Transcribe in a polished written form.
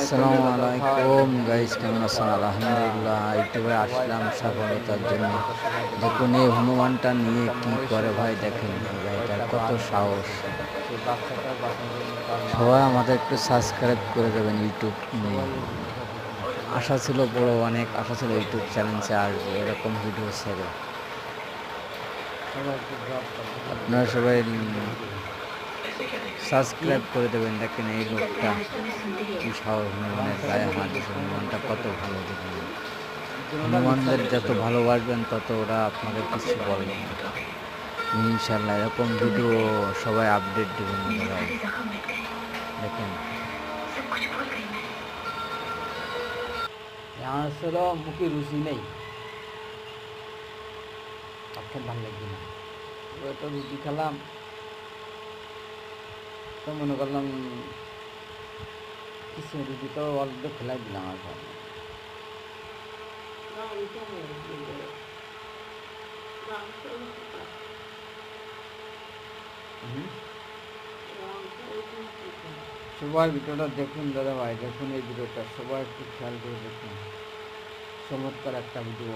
আসসালামু আলাইকুম গাইস, কেমন আছেন? আলহামদুলিল্লাহ, ইউটিউবে আসলাম সফলতার জন্য। দেখুন এই হনুমানটা নিয়ে কি করে ভাই, দেখেন ভাইটার কত সাহস। সবাই আমাদের একটু সাবস্ক্রাইব করে দেবেন ইউটিউব নিয়ে। আশা ছিল, বড় অনেক আশা ছিল ইউটিউব চ্যানেলে আসবে, এরকম ভিডিও ছেড়ে। আপনারা সবাই সাবস্ক্রাইব করে দেবেন। দেখেন এই লোকটা কি সাহস, হনুমানের গায়ে হাত দিয়েছে। হনুমানটা কত ভালো, দেখুন। হনুমানদের যত ভালোবাসবেন তত ওরা আপনাদের কিছু বলবে না। ইনশাল্লাহ এরকম ভিডিও সবাই আপডেট দেবেন ভাই। দেখেন আসলে মুখে রুচি নেই, খেতে ভালো লাগবে না। একটা রুটি খেলাম, তো মনে করলাম কিছু রুটি তো অল্প খেলাই দিলাম আর খাওয়া। সবাই ভিডিওটা দেখুন দাদা ভাই, দেখুন এই ভিডিওটা সবাই একটু খেয়াল করে দেখুন। চমৎকার একটা ভিডিও।